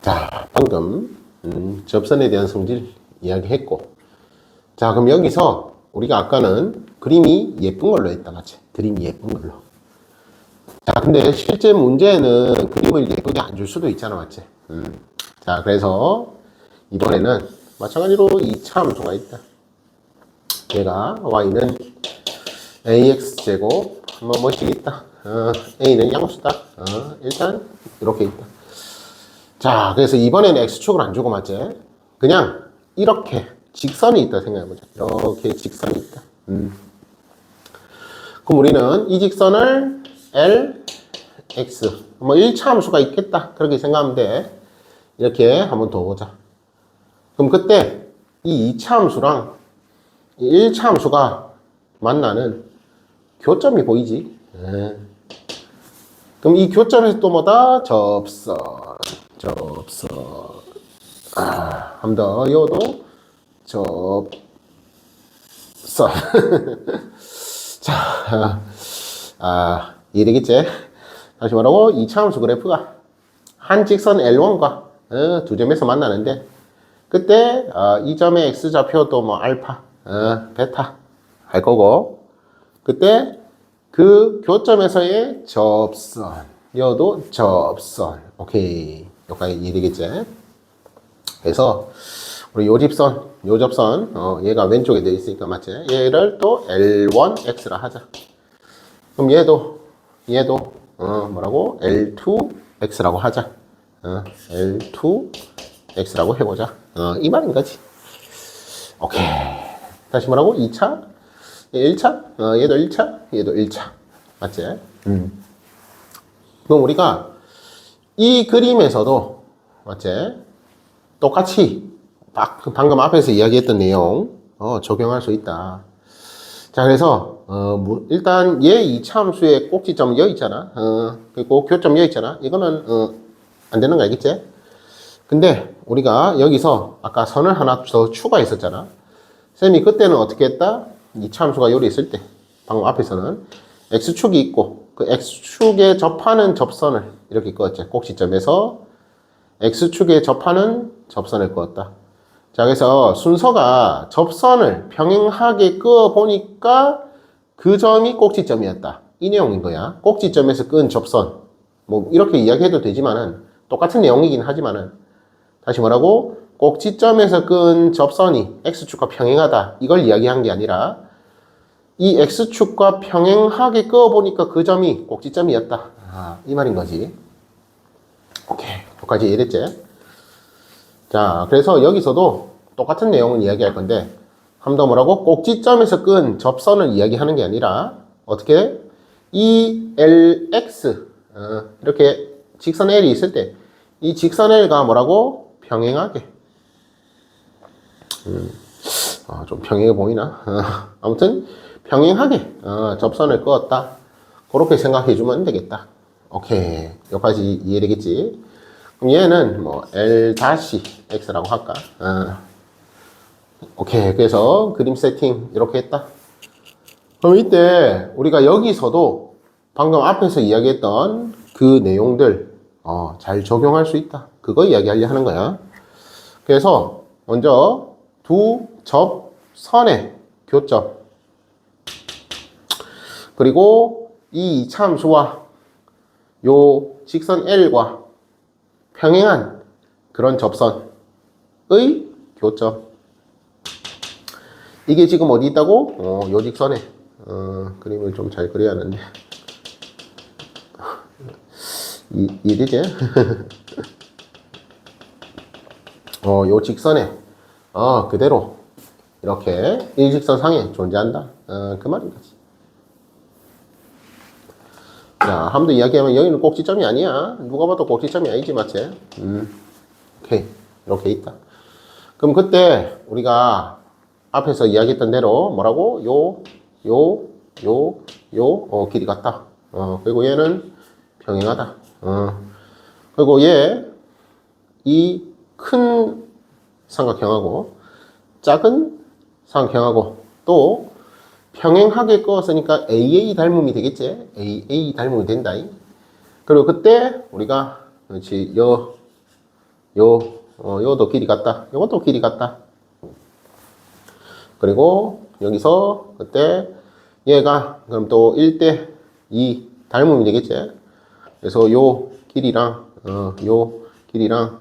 자, 방금 접선에 대한 성질 이야기했고, 자, 그럼 여기서 우리가 아까는 그림이 예쁜 걸로 했다, 맞지? 그림이 예쁜 걸로. 자, 근데 실제 문제는 그림을 예쁘게 안 줄 수도 있잖아, 맞지? 자, 그래서 이번에는 마찬가지로 2차 함수가 있다. 얘가 y는 ax제곱 한번 뭐씩 있다. a는 양수다. 일단 이렇게 있다. 자, 그래서 이번에는 x축을 안 주고 맞지? 그냥 이렇게 직선이 있다 생각해보자. 이렇게 직선이 있다. 그럼 우리는 이 직선을 L, X 뭐 1차 함수가 있겠다 그렇게 생각하면 돼. 이렇게 한번 더 보자. 그럼 그때 이 2차 함수랑 이 1차 함수가 만나는 교점이 보이지? 그럼 이 교점에서 또 뭐다? 접선. 한 번 더 이어도 접선. 자, 이해되겠지? 다시 말하고 2차 함수 그래프가 한 직선 L1과 두 점에서 만나는데 그때 이 점의 x좌표도 뭐 알파, 베타 할 거고 그때 그 교점에서의 접선 이어도 접선. 오케이, 여기까지 이해되겠지? 그래서 우리 요 집선, 요 접선, 얘가 왼쪽에 되어 있으니까 맞지? 얘를 또 L1X라 하자. 그럼 얘도 뭐라고? L2X라고 하자. L2X라고 해보자. 이 말인 거지. 오케이. 다시 뭐라고? 2차? 1차? 얘도 1차? 얘도 1차. 맞지? 그럼 우리가 이 그림에서도 맞지? 똑같이 방금 앞에서 이야기했던 내용 적용할 수 있다. 자, 그래서 일단 얘 2차 함수의 꼭지점은 여기 있잖아. 그리고 교점 여기 있잖아. 이거는 안 되는 거 알겠지? 근데 우리가 여기서 아까 선을 하나 더 추가했었잖아. 쌤이 그때는 어떻게 했다? 2차 함수가 여기 있을 때 방금 앞에서는 x축이 있고 그 x축에 접하는 접선을 이렇게 그었지. 꼭지점에서 x축에 접하는 접선을 그었다. 자, 그래서 순서가 접선을 평행하게 그어 보니까 그 점이 꼭지점이었다. 이 내용인 거야. 꼭지점에서 끈 접선. 뭐 이렇게 이야기해도 되지만은 똑같은 내용이긴 하지만은 다시 뭐라고? 꼭지점에서 끈 접선이 x축과 평행하다. 이걸 이야기한 게 아니라 이 x축과 평행하게 그어 보니까 그 점이 꼭지점이었다. 이 말인 거지. 오케이. 여기까지 이해됐지? 자, 그래서 여기서도 똑같은 내용을 이야기할 건데 한 번 더 뭐라고? 꼭지점에서 끈 접선을 이야기하는 게 아니라 어떻게? 이 LX 이렇게 직선 L이 있을 때 이 직선 L과 뭐라고? 평행하게 좀 평행해 보이나? 아무튼 평행하게 접선을 그었다. 그렇게 생각해 주면 되겠다. 오케이. 여기까지 이해되겠지? 그럼 얘는 뭐 L-X라고 할까? 오케이. 그래서 그림 세팅 이렇게 했다. 그럼 이때 우리가 여기서도 방금 앞에서 이야기했던 그 내용들 잘 적용할 수 있다. 그거 이야기하려 하는 거야. 그래서 먼저 두 접선의 교점 그리고 이 이차함수와 요 직선 L과 평행한 그런 접선의 교점. 이게 지금 어디 있다고? 요 직선에. 그림을 좀 잘 그려야 하는데. 이해되지? 요 직선에, 그대로, 이렇게 일직선상에 존재한다. 그 말인 거지. 자, 한 번 더 이야기하면 여기는 꼭지점이 아니야. 누가 봐도 꼭지점이 아니지, 맞지? 오케이. 이렇게 있다. 그럼 그때 우리가 앞에서 이야기했던 대로 뭐라고? 길이 같다. 그리고 얘는 평행하다. 그리고 이 큰 삼각형하고 작은 삼각형하고 또 평행하게 그었으니까 AA 닮음이 되겠지? AA 닮음이 된다. 그리고 그때 우리가 그렇지 요도 길이 같다. 요것도 길이 같다. 그리고 여기서 그때 얘가 그럼 또 1대 2 닮음이 되겠지? 그래서 요 길이랑 요 길이랑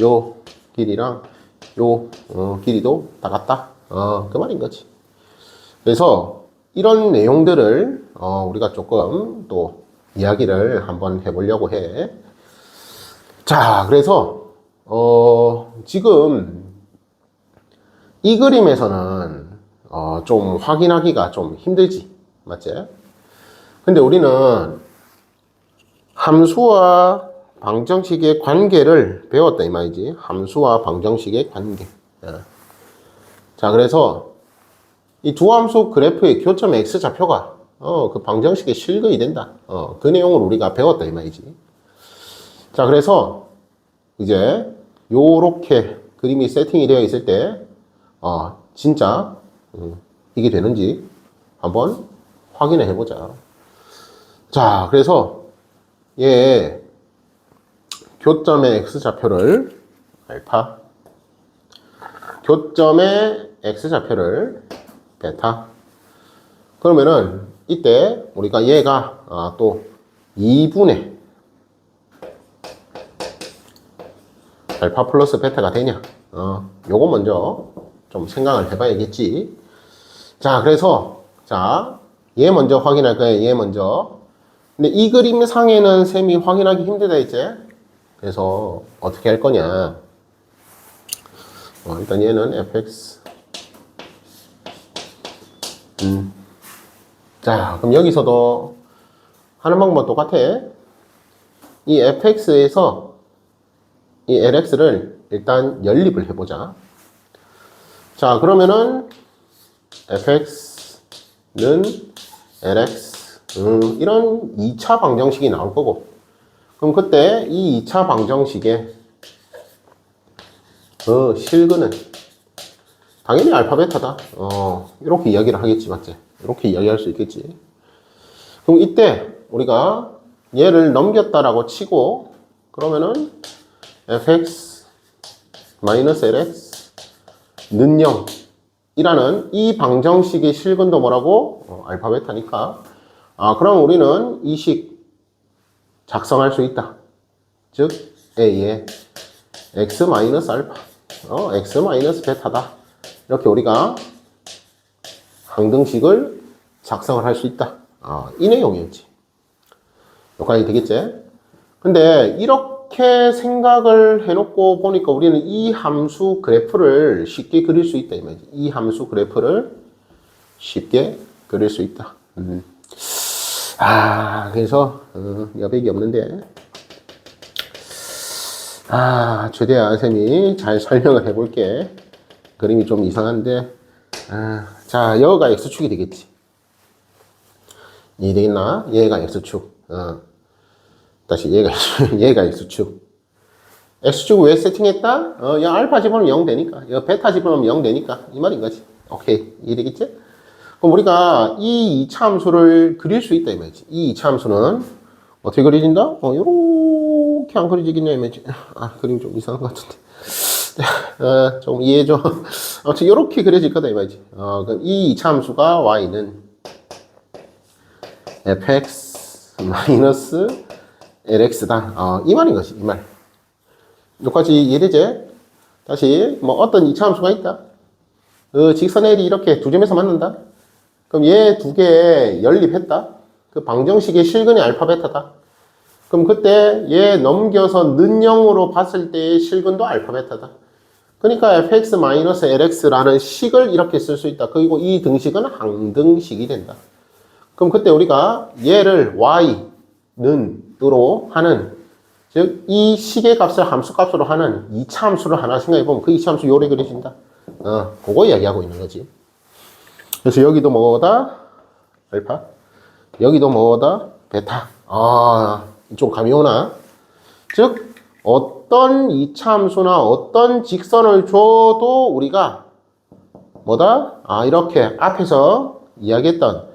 요 길이랑 요 길이도 다 같다. 그 말인 거지. 그래서 이런 내용들을 우리가 조금 또 이야기를 한번 해보려고 해. 자, 그래서 지금 이 그림에서는 좀 확인하기가 좀 힘들지, 맞지? 근데 우리는 함수와 방정식의 관계를 배웠다 이 말이지. 함수와 방정식의 관계. 자, 그래서 이 두 함수 그래프의 교점 x좌표가 그 방정식에 실근이 된다. 그 내용을 우리가 배웠다 이 말이지. 자, 그래서 이제 요렇게 그림이 세팅이 되어 있을 때 진짜 이게 되는지 한번 확인해 해보자. 자, 그래서 얘 교점의 x좌표를 알파, 교점의 x좌표를 베타. 그러면은 이때 우리가 얘가 또 2분의 알파 플러스 베타가 되냐? 요거 먼저 좀 생각을 해봐야겠지. 자, 그래서 얘 먼저 확인할 거예요. 얘 먼저. 근데 이 그림상에는 셈이 확인하기 힘들다 했지? 그래서 어떻게 할 거냐? 일단 얘는 fx. 자, 그럼 여기서도 하는 방법은 똑같아. 이 fx에서 이 lx를 일단 연립을 해보자. 자, 그러면은 fx는 lx 이런 2차 방정식이 나올 거고, 그럼 그때 이 2차 방정식의 실근은 당연히 알파 베타다. 이렇게 이야기를 하겠지, 맞지? 이렇게 이야기할 수 있겠지. 그럼 이때 우리가 얘를 넘겼다라고 치고, 그러면은 fx 마이너스 lx 는 0이라는 이 방정식의 실근도 뭐라고? 알파 베타니까. 그럼 우리는 이 식 작성할 수 있다. 즉 a의 x 마이너스 알파, x 마이너스 베타다. 이렇게 우리가 항등식을 작성을 할 수 있다. 이 내용이었지. 여기까지 되겠지? 근데 이렇게 생각을 해놓고 보니까 우리는 이 함수 그래프를 쉽게 그릴 수 있다 이 말이지. 이 함수 그래프를 쉽게 그릴 수 있다. 그래서 여백이 없는데 최대한 쌤이 잘 설명을 해볼게. 그림이 좀 이상한데 자, 여기가 x축이 되겠지. 이해되겠나? 얘가 x축. 다시 얘가 x축. x축 왜 세팅했다? 야, 알파 집어넣으면 0 되니까. 야, 베타 집어넣으면 0 되니까. 이 말인 거지. 오케이. 이해되겠지? 그럼 우리가 이 2차 함수를 그릴 수 있다 이 말이지. 이 2차 함수는 어떻게 그려진다? 요렇게 안 그려지겠냐 이 말이지. 그림이 좀 이상한 것 같은데. 좀 이해해줘. 아무튼 요렇게 그려질 거다 이 말이지. 그럼 이 2차 함수가 y는 fx 마이너스 lx다. 이 말인 것이, 이 말. 여기까지 이해되지? 다시, 어떤 2차 함수가 있다. 직선 L이 이렇게 두 점에서 만난다. 그럼 얘 두 개 연립했다. 그 방정식의 실근이 알파 베타다. 그럼 그때 얘 넘겨서 는 0으로 봤을 때의 실근도 알파 베타다. 그러니까 fx 마이너스 lx라는 식을 이렇게 쓸 수 있다. 그리고 이 등식은 항등식이 된다. 그럼 그때 우리가 얘를 y는으로 하는, 즉 이 식의 값을 함수값으로 하는 2차 함수를 하나 생각해보면 그 2차 함수 요래 그려진다. 그거 이야기하고 있는 거지. 그래서 여기도 뭐다? 알파. 여기도 뭐다? 베타. 좀 감이 오나? 즉 어떤 2차 함수나 어떤 직선을 줘도 우리가 뭐다? 이렇게 앞에서 이야기했던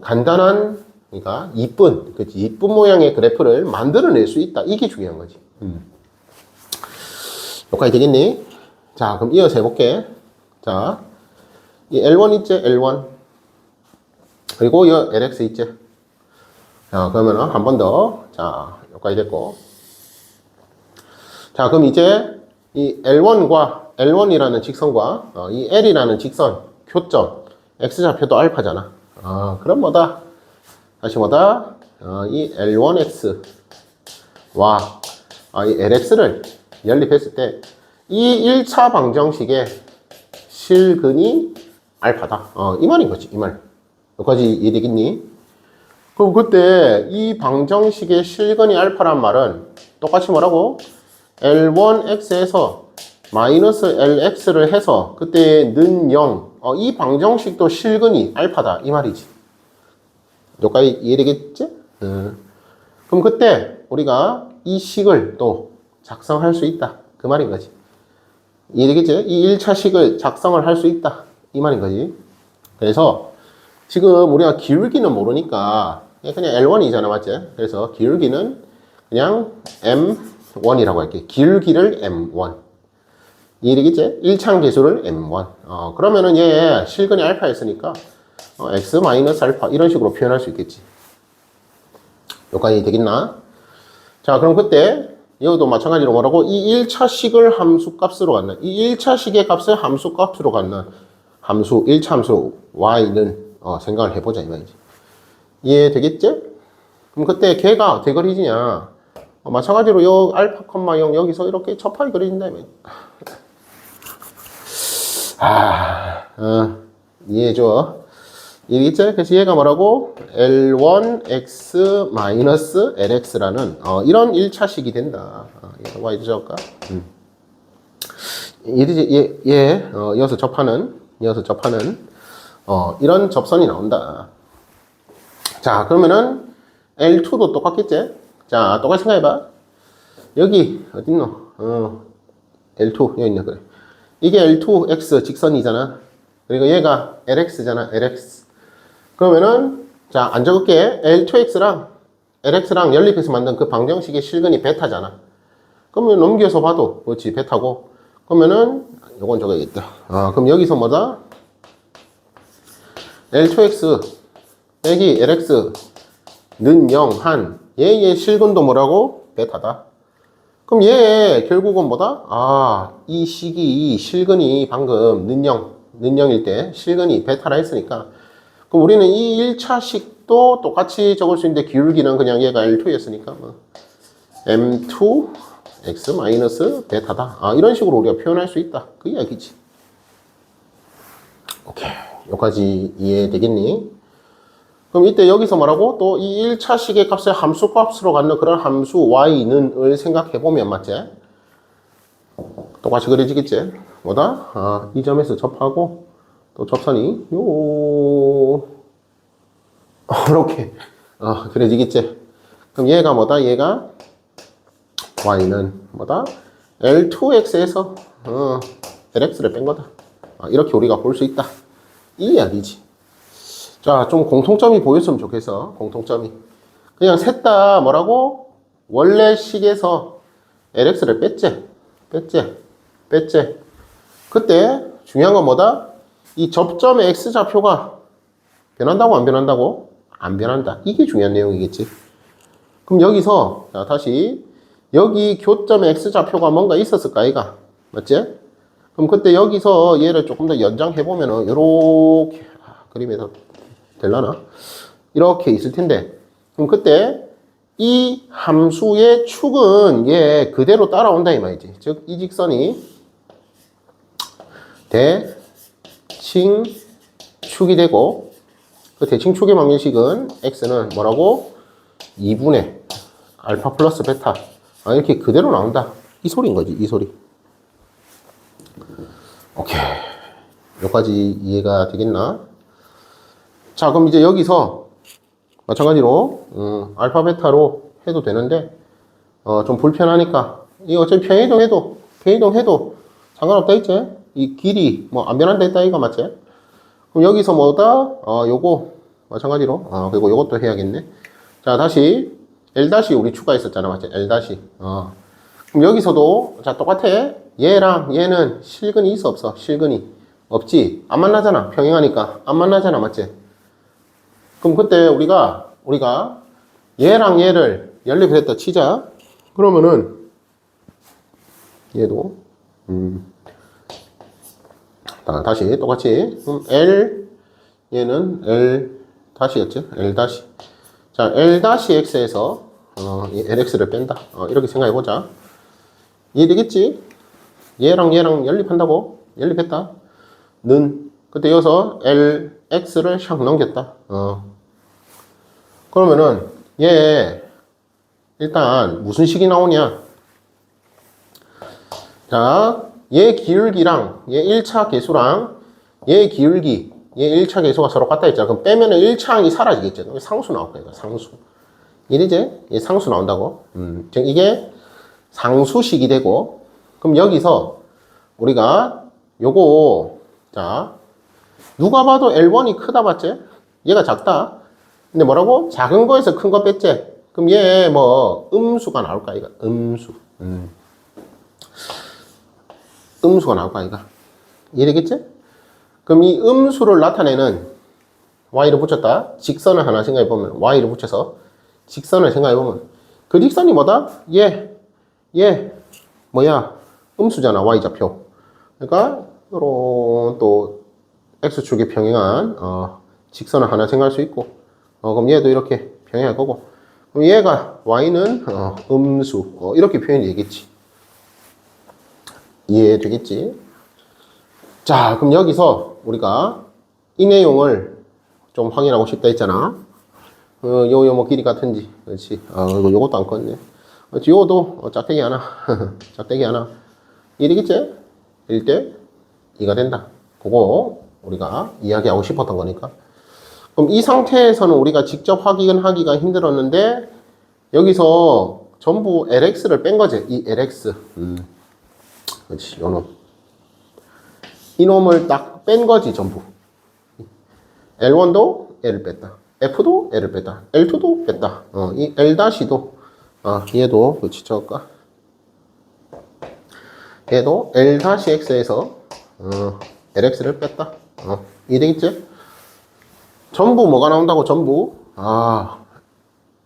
간단한, 그러니까 이쁜, 그치, 이쁜 모양의 그래프를 만들어낼 수 있다. 이게 중요한 거지. 여기까지 되겠니? 자, 그럼 이어서 해볼게. 자, 이 L1 있지? L1. 그리고 이 LX 있지? 자, 그러면은 한 번 더. 자, 여기까지 됐고. 자, 그럼 이제 이 L1과 L1이라는 직선과 이 L이라는 직선, 교점, X좌표도 알파잖아. 그럼 뭐다? 다시 뭐다? 이 L1X와 이 LX를 연립했을 때 이 1차 방정식의 실근이 알파다. 이 말인 거지, 이 말. 여기까지 이해되겠니? 그럼 그때 이 방정식의 실근이 알파란 말은 똑같이 뭐라고? L1X에서 마이너스 LX를 해서 그때 는 0. 이 방정식도 실근이 알파다. 이 말이지. 여기까지 이해되겠지? 그럼 그때 우리가 이 식을 또 작성할 수 있다. 그 말인 거지. 이해되겠지? 이 1차 식을 작성을 할 수 있다. 이 말인 거지. 그래서 지금 우리가 기울기는 모르니까 그냥 L1이잖아. 맞지? 그래서 기울기는 그냥 M1이라고 할게. 기울기를 M1. 이해되겠지? 1차 계수를 M1. 그러면은 얘 실근이 알파였으니까 X 마이너스 알파 이런 식으로 표현할 수 있겠지. 여기까지 되겠나? 자, 그럼 그때 이것도 마찬가지로 뭐라고? 이 1차 식을 함수 값으로 갖는, 이 1차 식의 값을 함수 값으로 갖는 함수, 1차 함수 y는 생각을 해보자 이 말이지. 이해되겠지? 그럼 그때 걔가 어떻게 그려지냐? 마찬가지로 요 알파 콤마 0 여기서 이렇게 접하게 그려진다 이 말이지. 이해해줘. 이해겠지? 그래서 얘가 뭐라고? L1X 마이너스 LX라는 이런 1차식이 된다. 이거 와 잊어줄까? 이어서 접하는 이런 접선이 나온다. 자, 그러면은 L2도 똑같겠지? 자, 똑같이 생각해봐. 여기 어딨노? L2 여기 있네. 그래. 이게 L2X 직선이잖아. 그리고 얘가 LX잖아. LX. 그러면은 자, 안 적을게. L2X랑 LX랑 연립해서 만든 그 방정식의 실근이 베타잖아. 그러면 넘겨서 봐도 그렇지, 베타고. 그러면은 요건 적어야겠다. 그럼 여기서 뭐다? L2X 빼기 LX는 0 한 얘의 실근도 뭐라고? 베타다. 그럼 얘 결국은 뭐다? 이 식이 실근이 방금 는 0일 때 실근이 베타라 했으니까 그럼 우리는 이 1차 식도 똑같이 적을 수 있는데 기울기는 그냥 얘가 L2였으니까 뭐 M2 X 마이너스 베타다. 이런 식으로 우리가 표현할 수 있다. 그 이야기지. 오케이. 여기까지 이해되겠니? 그럼 이때 여기서 뭐라고? 또 이 1차 식의 값을 함수 값으로 갖는 그런 함수 y는을 생각해보면 맞지? 똑같이 그려지겠지? 뭐다? 이 점에서 접하고 또 접선이 이렇게 그려지겠지? 그럼 얘가 뭐다? 얘가 y는 뭐다? L2x에서 LX를 뺀 거다. 이렇게 우리가 볼 수 있다. 이 이야기지. 자, 좀 공통점이 보였으면 좋겠어. 공통점이. 그냥 셋 다 뭐라고? 원래 식에서 LX를 뺐지. 그때 중요한 건 뭐다? 이 접점의 X좌표가 변한다고 안 변한다고? 안 변한다. 이게 중요한 내용이겠지. 그럼 여기서 자, 다시 여기 교점의 X좌표가 뭔가 있었을까 이가? 맞지? 그럼 그때 여기서 얘를 조금 더 연장해보면은 요렇게 그림에서 될라나? 이렇게 있을 텐데 그럼 그때 이 함수의 축은 얘 그대로 따라온다 이 말이지. 즉 이 직선이 대칭축이 되고 그 대칭축의 방정식은 x는 뭐라고? 2분의 알파 플러스 베타 이렇게 그대로 나온다. 이 소리인 거지. 이 소리. 오케이. 여기까지 이해가 되겠나? 자, 그럼 이제 여기서 마찬가지로 알파 베타로 해도 되는데 좀 불편하니까 이거 어차피 편의동해도 상관없다 했지? 이 길이 뭐 안 변한다 했다 이거 맞지? 그럼 여기서 뭐다? 요거 마찬가지로 그리고 요것도 해야겠네. 자, 다시 L 다시 우리 추가했었잖아, 맞지? L 다시. 그럼 여기서도 자 똑같아. 얘랑 얘는 실근이 있어 없어? 실근이 없지. 안 만나잖아. 평행하니까 안 만나잖아, 맞지? 그럼 그때 우리가 얘랑 얘를 연립을 했다 치자. 그러면은 얘도 다시 똑같이 그럼 L 얘는 L 다시였죠? L 다시. 자, L 다시 X에서 이 LX를 뺀다. 이렇게 생각해 보자. 이해되겠지? 얘랑 얘랑 연립한다고? 연립했다. 는 그때 여기서 LX를 샥 넘겼다. 그러면은 얘 일단 무슨 식이 나오냐? 자, 얘 기울기랑 얘 1차 계수랑 얘 기울기, 얘 1차 계수가 서로 같다 했잖아. 그럼 빼면은 1차항이 사라지겠죠. 상수 나올 거야, 상수. 이제 얘 상수 나온다고. 즉 이게 상수식이 되고, 그럼 여기서 우리가 요거 자 누가 봐도 L1이 크다 봤지? 얘가 작다. 근데 뭐라고? 작은 거에서 큰 거 뺐지? 그럼 얘 뭐 음수가 나올까 이거? 음수. 음수가 나올까 이거? 이해되겠지? 그럼 이 음수를 나타내는 y를 붙였다. 직선을 하나 생각해 보면 y를 붙여서 직선을 생각해 보면 그 직선이 뭐다? 얘 뭐야? 음수잖아, y좌표. 그러니까 요런 또 x축이 평행한 직선을 하나 생각할 수 있고 그럼 얘도 이렇게 평행할 거고 그럼 얘가 y는 음수 이렇게 표현이 되겠지. 이해되겠지? 자, 그럼 여기서 우리가 이 내용을 좀 확인하고 싶다 했잖아. 요 뭐 길이 같은지. 그렇지. 요것도 안 컸네. 그렇지. 요것도 짝대기 하나. 짝대기 하나. 이해되겠지? 1대 2가 된다. 그거 우리가 이야기하고 싶었던 거니까. 그럼 이 상태에서는 우리가 직접 확인하기가 힘들었는데 여기서 전부 LX를 뺀 거지. 이 LX. 그렇지. 요놈. 이놈을 딱 뺀 거지, 전부. L1도 L을 뺐다. F도 L을 뺐다. L2도 뺐다. 이 L-도, 얘도, 그렇지, 저까. 얘도 L-X에서, LX를 뺐다. 이해되겠지? 전부 뭐가 나온다고, 전부?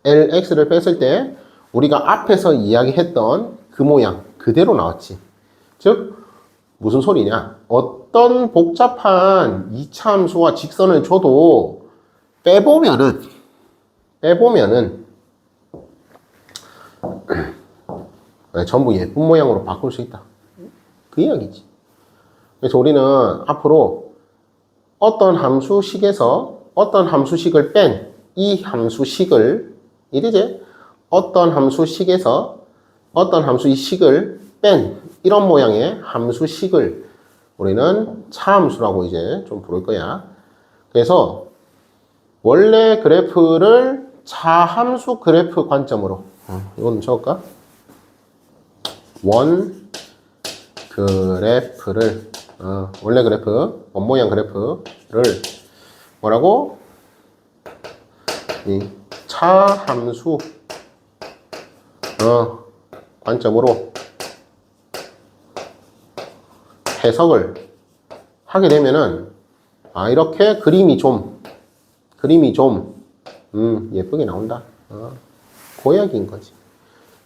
LX를 뺐을 때, 우리가 앞에서 이야기했던 그 모양, 그대로 나왔지. 즉, 무슨 소리냐? 어떤 복잡한 이차함수와 직선을 줘도 빼보면은 전부 예쁜 모양으로 바꿀 수 있다. 그 이야기지. 그래서 우리는 앞으로 어떤 함수식에서 어떤 함수식을 뺀 이 함수식을 이제 어떤 함수식에서 어떤 함수식을 뺀 이런 모양의 함수식을 우리는 차함수라고 이제 좀 부를 거야. 그래서 원래 그래프를 차함수 그래프 관점으로 이건 적을까? 원 그래프를 원래 그래프, 원모양 그래프를 뭐라고? 이 차함수 관점으로 해석을 하게 되면은 이렇게 그림이 좀 예쁘게 나온다. 그 이야기인 거지.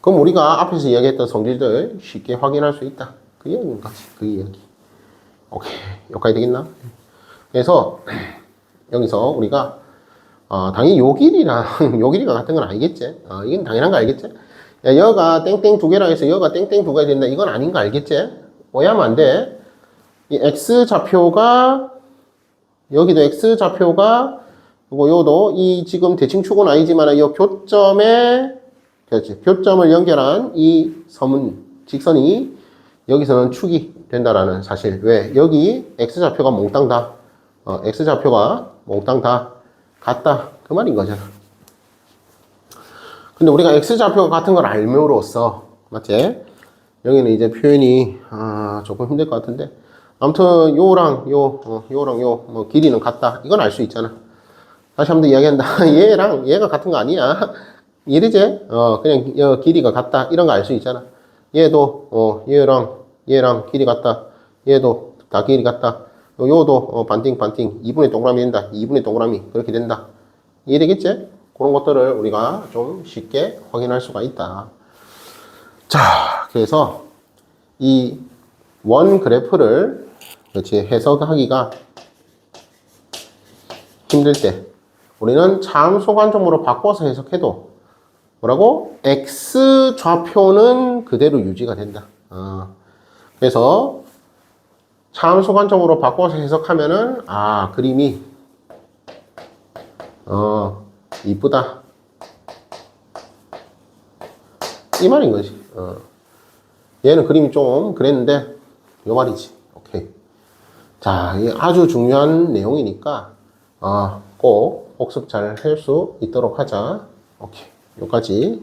그럼 우리가 앞에서 이야기했던 성질들 쉽게 확인할 수 있다. 그 이야기인 거지. 그 이야기. 오케이. 여기까지 되겠나? 그래서 여기서 우리가 당연히 요 길이랑 요 길이가 같은 건 아니겠지? 이건 당연한 거 알겠지? 야, 여가 땡땡 두 개라 해서 여가 땡땡 두 개가 된다. 이건 아닌 거 알겠지? 오해하면 안 돼. 이 X좌표가, 여기도 X좌표가, 그리고 요도, 이 지금 대칭축은 아니지만, 이 교점에, 그렇지. 교점을 연결한 이 섬은, 직선이, 여기서는 축이 된다라는 사실. 왜? 여기 X좌표가 몽땅 다, X좌표가 몽땅 다 같다. 그 말인 거잖아. 근데 우리가 X좌표가 같은 걸 알므로써, 맞지? 여기는 이제 표현이, 조금 힘들 것 같은데, 아무튼 요랑 요 뭐 길이는 같다. 이건 알 수 있잖아. 다시 한 번 더 이야기한다. 얘랑 얘가 같은 거 아니야. 이해되지? 그냥 길이가 같다. 이런 거 알 수 있잖아. 얘도 얘랑 길이 같다. 얘도 다 길이 같다. 요도 반띵 2분의 동그라미 된다. 2분의 동그라미 그렇게 된다. 이해되겠지? 그런 것들을 우리가 좀 쉽게 확인할 수가 있다. 자, 그래서 이 원 그래프를 그렇지 해석하기가 힘들 때 우리는 참수 관점으로 바꿔서 해석해도 뭐라고? x 좌표는 그대로 유지가 된다. 그래서 참수 관점으로 바꿔서 해석하면은 그림이 이쁘다 이 말인 거지. 얘는 그림이 좀 그랬는데 요 말이지. 오케이. 자, 이게 아주 중요한 내용이니까 꼭 복습 잘 할 수 있도록 하자. 오케이. 여기까지.